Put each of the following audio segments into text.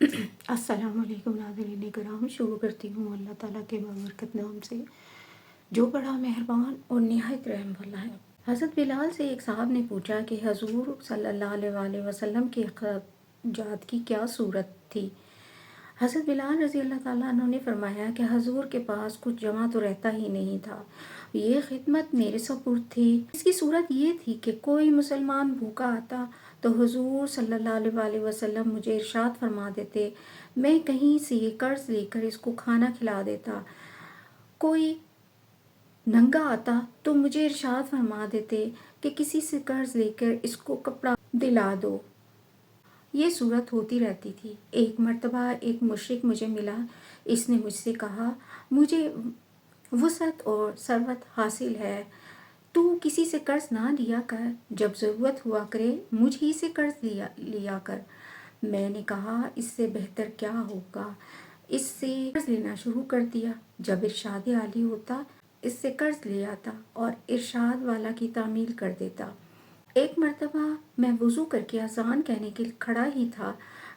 السلام علیکم ناظرین کرام، شروع کرتی ہوں اللہ تعالیٰ کے بابرکت نام سے جو بڑا مہربان اور نہایت رحم والا ہے۔ حضرت بلال سے ایک صاحب نے پوچھا کہ حضور صلی اللہ علیہ وآلہ وسلم کی خراجات کی کیا صورت تھی؟ حضرت بلال رضی اللہ تعالیٰ عنہ نے فرمایا کہ حضور کے پاس کچھ جمع تو رہتا ہی نہیں تھا، یہ خدمت میرے سپرد تھی۔ اس کی صورت یہ تھی کہ کوئی مسلمان بھوکا آتا تو حضور صلی اللہ علیہ وآلہ وسلم مجھے ارشاد فرما دیتے، میں کہیں سے قرض لے کر اس کو کھانا کھلا دیتا۔ کوئی ننگا آتا تو مجھے ارشاد فرما دیتے کہ کسی سے قرض لے کر اس کو کپڑا دلا دو۔ یہ صورت ہوتی رہتی تھی۔ ایک مرتبہ ایک مشرک مجھے ملا، اس نے مجھ سے کہا، مجھے وسعت اور ثروت حاصل ہے، تو کسی سے قرض نہ لیا کر، جب ضرورت ہوا کرے مجھ ہی سے قرض لیا کر۔ میں نے کہا اس سے بہتر کیا ہوگا، اس سے قرض لینا شروع کر دیا، جب ارشاد عالی ہوتا اس سے قرض لے آتا اور ارشاد والا کی تعمیل کر دیتا۔ ایک مرتبہ میں وضو کر کے اذان کہنے کے لیے کھڑا ہی تھا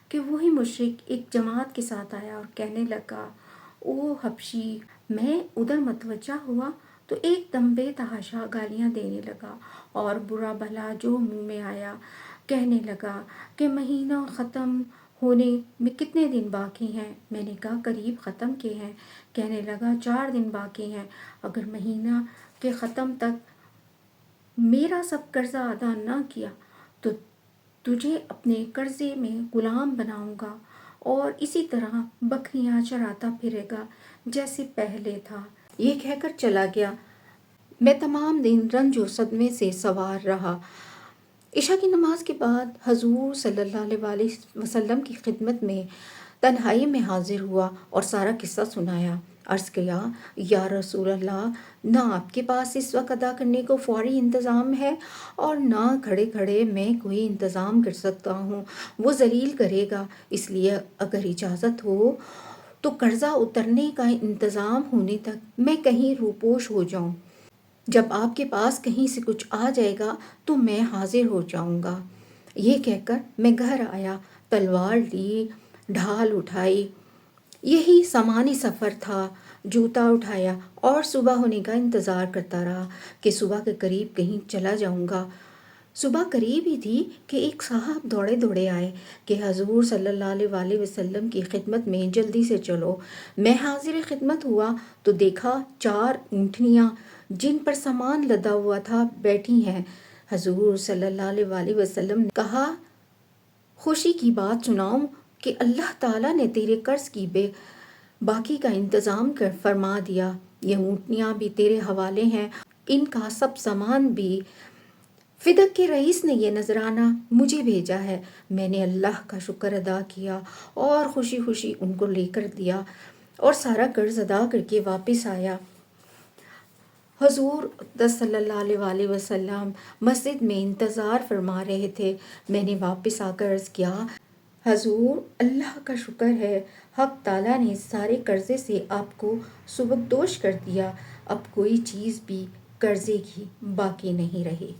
کہ وہی مشرک ایک جماعت کے ساتھ آیا اور کہنے لگا، او حبشی! میں ادھر متوجہ ہوا تو ایک دم بے تحاشا گالیاں دینے لگا اور برا بھلا جو منہ میں آیا کہنے لگا کہ مہینہ ختم ہونے میں کتنے دن باقی ہیں؟ میں نے کہا قریب ختم کے ہیں۔ کہنے لگا 4 دن باقی ہیں، اگر مہینہ کے ختم تک میرا سب قرضہ ادا نہ کیا تو تجھے اپنے قرضے میں غلام بناؤں گا اور اسی طرح بکریاں چراتا پھرے گا جیسے پہلے تھا۔ یہ کہہ کر چلا گیا۔ میں تمام دن رنج و صدمے سے سوار رہا۔ عشاء کی نماز کے بعد حضور صلی اللہ علیہ وآلہ وسلم کی خدمت میں تنہائی میں حاضر ہوا اور سارا قصہ سنایا۔ عرض کیا، یا رسول اللہ، نہ آپ کے پاس اس وقت ادا کرنے کو فوری انتظام ہے اور نہ کھڑے کھڑے میں کوئی انتظام کر سکتا ہوں، وہ ذلیل کرے گا، اس لیے اگر اجازت ہو تو قرضہ اترنے کا انتظام ہونے تک میں کہیں روپوش ہو جاؤں۔ جب آپ کے پاس کہیں سے کچھ آ جائے گا تو میں حاضر ہو جاؤں گا۔ یہ کہہ کر میں گھر آیا، تلوار لی، ڈھال اٹھائی۔ یہی سامان سفر تھا، جوتا اٹھایا اور صبح ہونے کا انتظار کرتا رہا کہ صبح کے قریب کہیں چلا جاؤں گا۔ صبح قریب ہی تھی کہ ایک صاحب دوڑے دوڑے آئے کہ حضور صلی اللہ علیہ وآلہ وسلم کی خدمت میں جلدی سے چلو۔ میں حاضر خدمت ہوا تو دیکھا 4 اونٹنیاں جن پر سامان لدا ہوا تھا بیٹھی ہیں۔ حضور صلی اللہ علیہ وآلہ وسلم نے کہا، خوشی کی بات سناؤں کہ اللہ تعالیٰ نے تیرے قرض کی باقی کا انتظام فرما دیا، یہ اونٹنیاں بھی تیرے حوالے ہیں، ان کا سب سامان بھی۔ فدق کے رئیس نے یہ نذرانہ مجھے بھیجا ہے۔ میں نے اللہ کا شکر ادا کیا اور خوشی خوشی ان کو لے کر دیا اور سارا قرض ادا کر کے واپس آیا۔ حضور صلی اللہ علیہ وآلہ وسلم مسجد میں انتظار فرما رہے تھے۔ میں نے واپس آ کر عرض کیا، حضور اللہ کا شکر ہے، حق تعالیٰ نے سارے قرضے سے آپ کو سبکدوش کر دیا، اب کوئی چیز بھی قرضے کی باقی نہیں رہی۔